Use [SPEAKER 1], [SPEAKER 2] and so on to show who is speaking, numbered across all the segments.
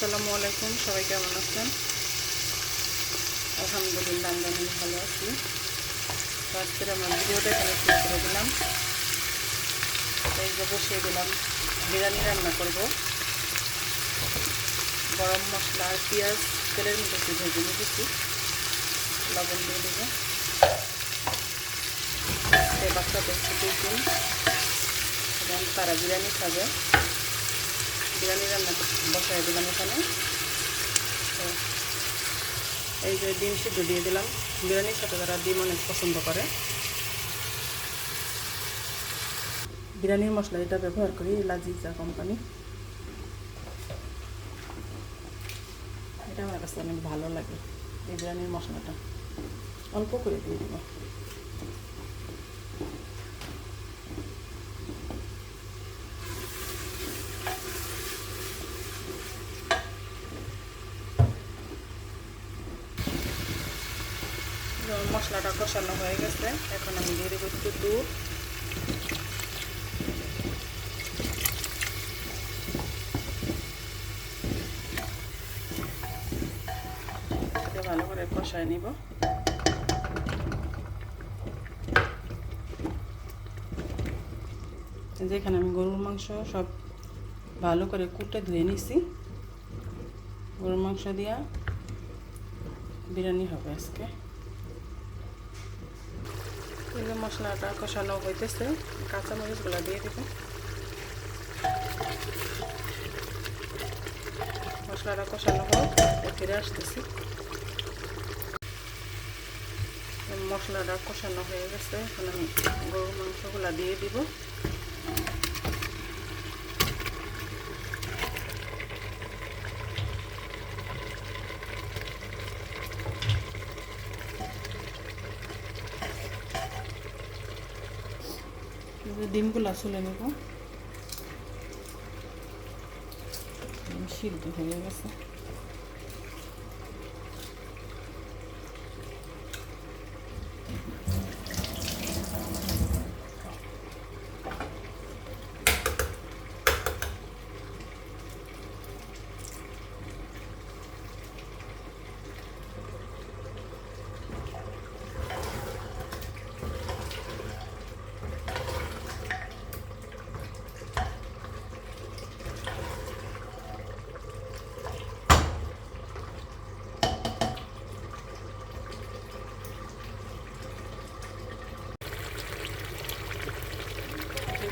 [SPEAKER 1] আসসালামু আলাইকুম, সবাই কেমন আছেন? আলহামদুলিল্লাহ আমরা অনেক ভালো আছি। তো আজকের আমার ভিডিওটা এখানে শুরু করে দিলাম। এই যে বসিয়ে দিলাম, বিরিয়ানি রান্না করব। গরম মশলা আর পেঁয়াজ তেলের মধ্যে ভেজে নিয়েছি, লবণ দিয়ে দেবো। বাচ্চাদের টিফিন এবং তারা বিরিয়ানি খাবে। বিরিয়ানি রান্না বসাই দিলাম এখানে। তো এই যে ডিম সিদ্ধ দিয়ে দিলাম। বিরিয়ানির সাথে তারা ডিম অনেক পছন্দ করে। বিরিয়ানির মশলা এটা ব্যবহার করি, লাজিজা কোম্পানি। এটা আমার কাছে অনেক ভালো লাগে। এই বিরিয়ানির মশলাটা অল্প করে দিয়ে দিব। মশলাটা কষানো হয়ে গেছে, এখন আমি দিয়ে দেবো একটু দুধ। ভালো করে কষায় নিব। যেখানে আমি গরুর মাংস সব ভালো করে কুটে ধুয়ে নিছি। গরুর মাংস দিয়া বিরিয়ানি হবে আজকে। মশলাটা কষানো হইতেছে, কাঁচামরিচগুলো দিয়ে দিব। মশলাটা কষানো হোক, ফিরে আসতেছি। মশলাটা কষানো হয়ে গেছে, এখন আমি গরুর মাংসগুলো দিয়ে দিব। ডিমগুলো ছুলে নেব। ডিম সিদ্ধ হয়ে গেছে।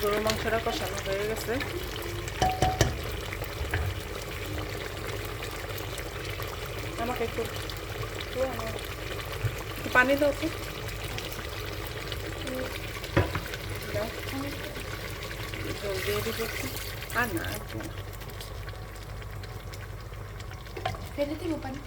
[SPEAKER 1] গরুর মাংসটা কষানো হয়ে গেছে। আমাকে একটু পানি দাও তো। জল দিয়ে দিব একটু। আর না
[SPEAKER 2] ফেলে দিব পানি।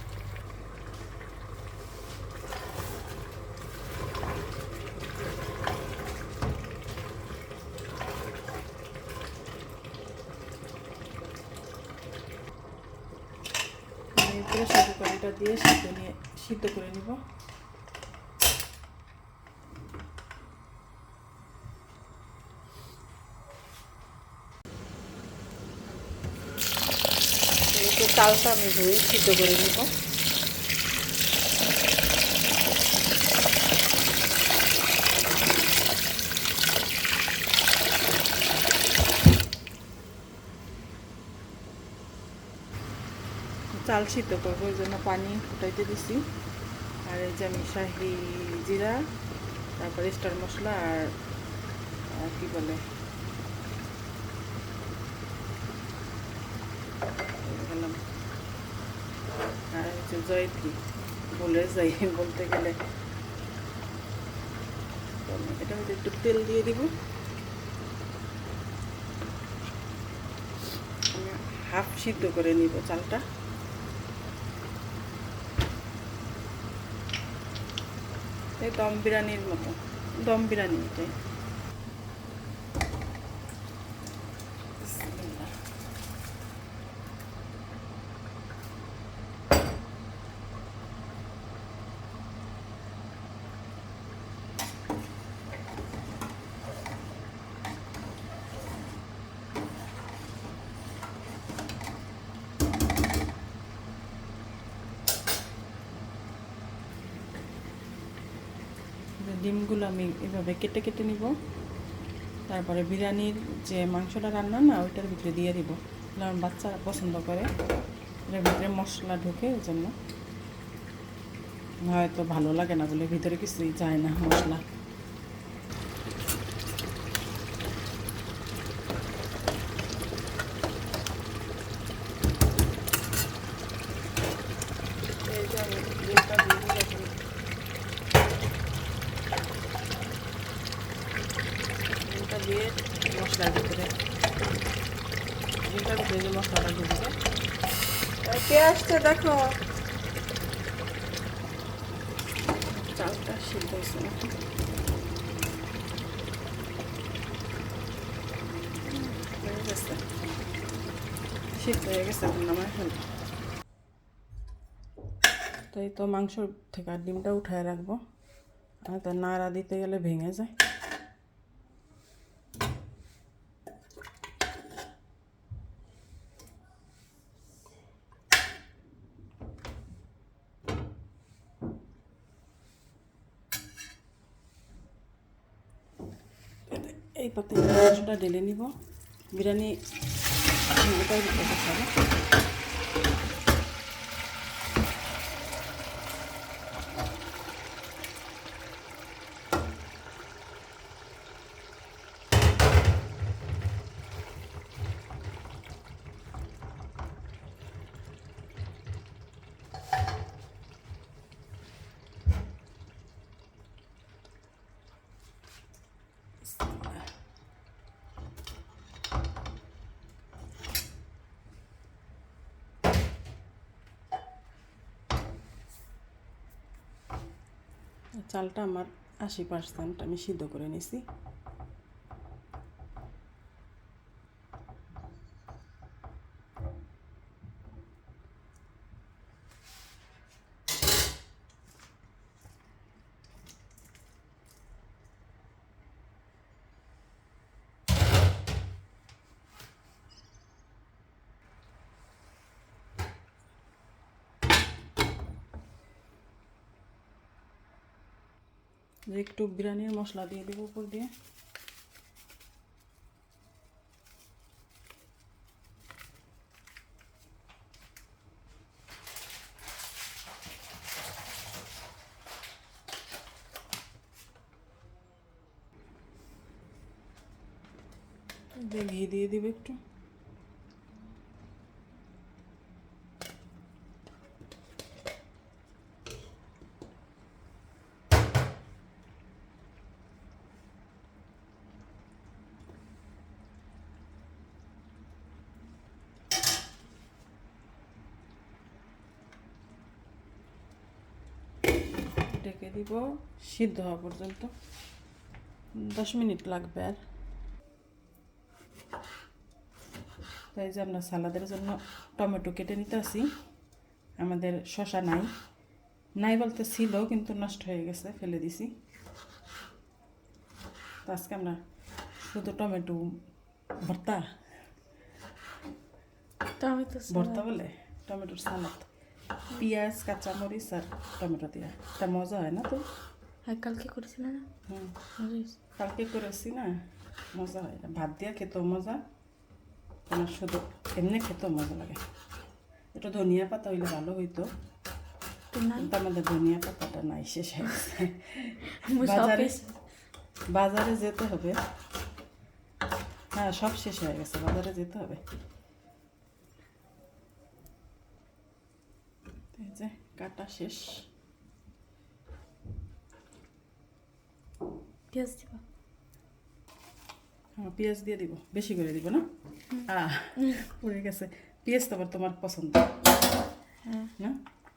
[SPEAKER 1] প্রেসার কুকারটা দিয়ে সিদ্ধ করে নিব। চালটা আমি ধুয়ে সিদ্ধ করে নিব। চাল সিদ্ধ করবো, ওই জন্য পানি ফুটাইতে দিছি। আর এই যে আমি শাহি জিরা, তারপরে স্টার মশলা আর কি বলে গেলাম, আর হচ্ছে জয়ত্রী, বলে যাই বলতে গেলে। এটা মধ্যে একটু তেল দিয়ে দিব। আমি হাফ সিদ্ধ করে নিব চালটা। এই দম বিরিয়ানির মতো, দম বিরিয়ানি এটাই। ডিমগুলো আমি এভাবে কেটে কেটে নিব, তারপরে বিরিয়ানির যে মাংসটা রান্না না ওইটার ভিতরে দিয়ে দিব। আমার বাচ্চারা পছন্দ করে, এর ভিতরে মশলা ঢোকে, ওই জন্য হয়তো ভালো লাগে না বলে ভিতরে কিছুই যায় না মশলা। এই যে আমি ডিমটা দিয়ে দিই এখন। ডিমটা দিয়ে মশলার ভিতরে, ডিমটার ভিতরে যে মশলাটা ঢুকবে। কে আসছে দেখো, চালটা সিদ্ধ হয়েছে নাকি? হয়ে গেছে, সিদ্ধ হয়ে গেছে, এখন নামায় ফেলবো। তাই তো মাংসর থেকে আর ডিমটা উঠায় রাখবো, আর তো নাড়া দিতে গেলে ভেঙে যায়। এই পাতে মাংসটা ঢেলে নিব, বিরিয়ানি ওটাই দিতে হবে। চালটা আমার 80% আমি সিদ্ধ করে নিছি। একটু বিরিয়ানির মশলা দিয়ে দেবো উপর দিয়ে। ঘি দিয়ে দিব একটু। ঢেকে দিব সিদ্ধ হওয়া পর্যন্ত, 10 মিনিট লাগবে। আর তাই যে আমরা সালাদের জন্য টমেটো কেটে নিতে আসি। আমাদের শসা নাই, নাই বলতে ছিল কিন্তু নষ্ট হয়ে গেছে, ফেলে দিছি। তো আজকে আমরা শুধু টমেটো ভর্তা, ভর্তা বলে টমেটোর সালাদ, পেঁয়াজ কাঁচামরিচ আর টমেটো দিয়া, এটা মজা হয় না? তো
[SPEAKER 2] হ্যাঁ, কালকে করেছিল না?
[SPEAKER 1] কালকে করেছি না, মজা হয় না। ভাত দিয়া খেতেও মজা, তোমার শুধু এমনি খেতেও মজা লাগে। একটু ধনিয়া পাতা হইলে ভালো হইতো, কিন্তু আমাদের ধনিয়া পাতাটা নাই, শেষ হয়ে গেছে। বাজারে যেতে হবে। হ্যাঁ, সব শেষ হয়ে গেছে, বাজারে যেতে হবে। এই যে কাটা শেষ।
[SPEAKER 2] পেঁয়াজ দিবা?
[SPEAKER 1] হ্যাঁ, পেঁয়াজ দিয়ে দিব, বেশি করে দিব না? পড়ে গেছে। পেঁয়াজ তো আবার তোমার পছন্দ না?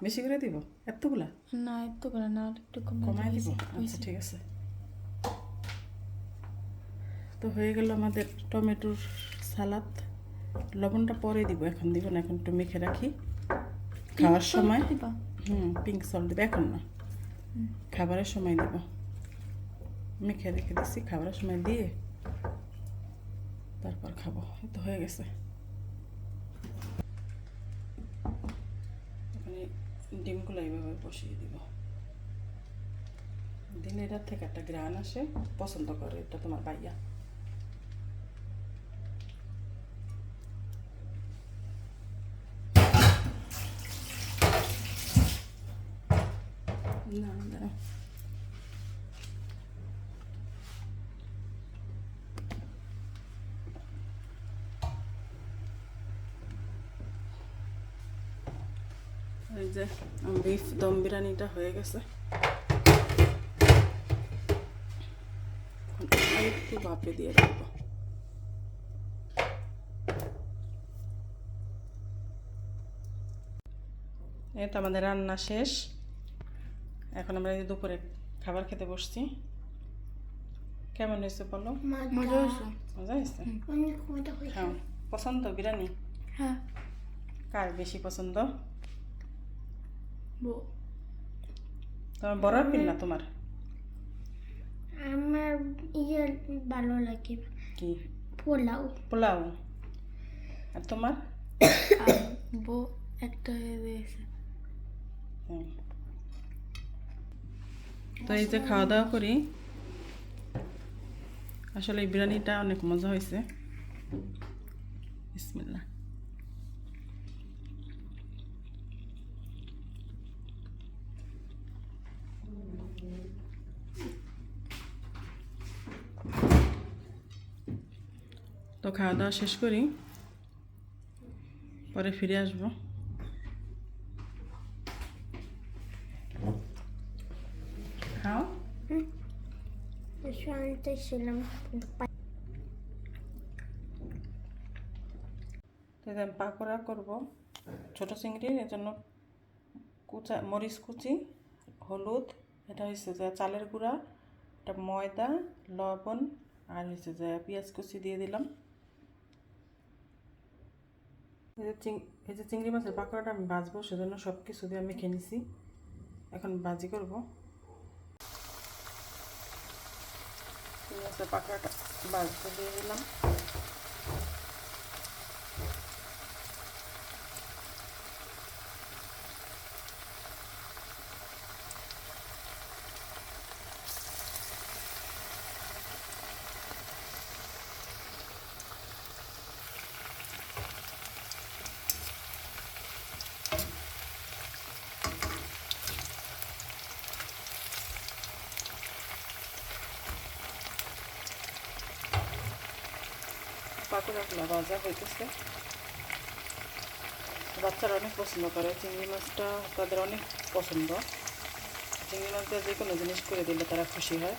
[SPEAKER 1] বেশি করে দিব? এতগুলা
[SPEAKER 2] না, এতগুলা না, একটু
[SPEAKER 1] কমাই দিব। আচ্ছা ঠিক আছে। তো হয়ে গেল আমাদের টমেটোর সালাদ। লবণটা পরে দিব, এখন দিব না, এখন একটু মেখে রাখি খাওয়ার সময়। পিঙ্ক সল্ট দিব, এখন না, খাবারের সময় দিব। মেখে রেখে দিচ্ছি, খাবারের সময় দিয়ে তারপর খাবো। এই তো হয়ে গেছে। এখানে ডিমগুলো এইভাবে বসিয়ে দিব, দিলে এটার থেকে একটা গ্রান আসে, পছন্দ করে এটা তোমার ভাইয়া। না দাঁড়াও, এই যে বিফ দম বিরিয়ানিটা হয়ে গেছে। একটু ভাপে দিয়ে রাখবো। এটা আমাদের রান্না শেষ। এখন আমরা এই দুপুরে খাবার খেতে বসছি। কেমন হয়েছে বলো?
[SPEAKER 2] মজা হয়েছে।
[SPEAKER 1] মজা হয়েছে?
[SPEAKER 2] অনেক মজা হয়েছে।
[SPEAKER 1] হ্যাঁ, পছন্দ বিরিয়ানি?
[SPEAKER 2] হ্যাঁ।
[SPEAKER 1] কার বেশি পছন্দ?
[SPEAKER 2] বউ।
[SPEAKER 1] তোমার বড় আপিল না তোমার?
[SPEAKER 2] আমার ইয়ে ভালো লাগে
[SPEAKER 1] কি?
[SPEAKER 2] পোলাও।
[SPEAKER 1] পোলাও। আর তোমার?
[SPEAKER 2] বউ একটা দিয়েছে।
[SPEAKER 1] তো এই যে খাওয়া দাওয়া করি। আসলে এই বিরিয়ানিটা অনেক মজা হয়েছে। বিসমিল্লাহ। তো খাওয়া দাওয়া শেষ করি, পরে ফিরে আসবো। খাও।
[SPEAKER 2] ছিলাম
[SPEAKER 1] তো আমি পাকোড়া করবো ছোটো চিংড়ির। এর জন্য কুচা মরিচ কুচি, হলুদ, এটা হচ্ছে যে চালের গুঁড়া, এটা ময়দা, লবণ, আর হচ্ছে যে পেঁয়াজ কুচি দিয়ে দিলাম। এই যে চিংড়ি মাছের পাকোড়াটা আমি ভাজবো, সেজন্য সব কিছু দিয়ে আমি খেয়ে নিছি। এখন ভাজি করবো। চিংড়ি মাছের পাকোড়াটা ভাজতে দিয়ে দিলাম। পাকোড়াগুলো ভাজা হইতেছে। বাচ্চারা অনেক পছন্দ করে চিংড়ি মাছটা, তাদের অনেক পছন্দ। চিংড়ি মাছ দিয়ে যে কোনো জিনিস করে দিলে তারা খুশি হয়।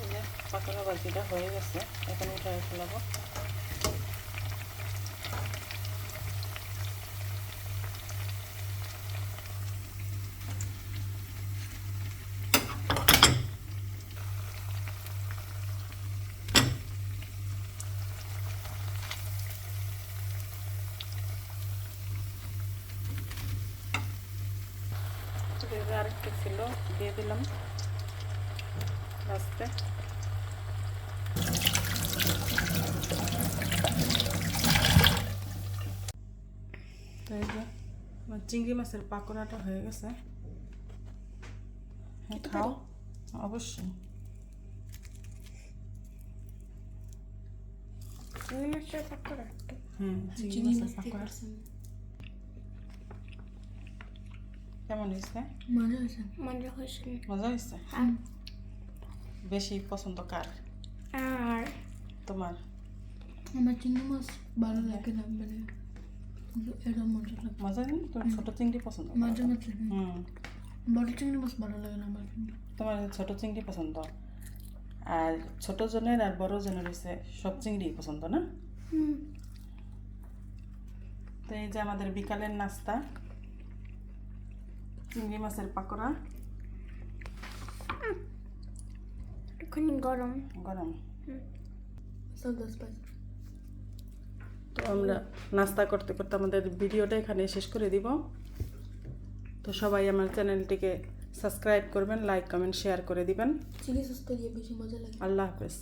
[SPEAKER 1] এই যে পাকোড়া ভাজিটা হয়ে গেছে, এখন উঠায় ফেলাবো। আরেকটু ছিল, দিয়ে দিলাম আস্তে। তো এই যে আমার চিংড়ি মাছের পাকোড়াটা হয়ে গেছে। হ্যাঁ, খাও অবশ্যই।
[SPEAKER 2] চিংড়ি মাছের পাকোড়া।
[SPEAKER 1] চিংড়ি মাছের পাকোড়া কেমন হয়েছে?
[SPEAKER 2] মজা হয়েছে। মজা হয়েছে।
[SPEAKER 1] মজা হয়েছে? বেশি পছন্দ কার?
[SPEAKER 2] আর
[SPEAKER 1] তোমার?
[SPEAKER 2] আমার চিংড়ি মাছ ভালো লাগে না, মানে এটা মজা লাগে।
[SPEAKER 1] মজা নেই? তোর ছোট চিংড়ি পছন্দ?
[SPEAKER 2] মজা মাছ। বড় চিংড়ি মাছ ভালো লাগে না আমার।
[SPEAKER 1] তোমার ছোট চিংড়ি পছন্দ, আর ছোট জনের আর বড় জনের হচ্ছে সব চিংড়ি পছন্দ না? তো এই যে আমাদের বিকালের নাস্তা, চিংড়ি মাছের পাকোড়া।
[SPEAKER 2] ওখানে গরম
[SPEAKER 1] গরম।
[SPEAKER 2] তো
[SPEAKER 1] তো আমরা নাস্তা করতে করতে আমাদের ভিডিওটা এখানে শেষ করে দিব। তো সবাই আমার চ্যানেলটিকে সাবস্ক্রাইব করবেন, লাইক কমেন্ট শেয়ার করে দিবেন।
[SPEAKER 2] চিলি সস দিয়ে বেশি মজা লাগে।
[SPEAKER 1] আল্লাহ হাফেজ।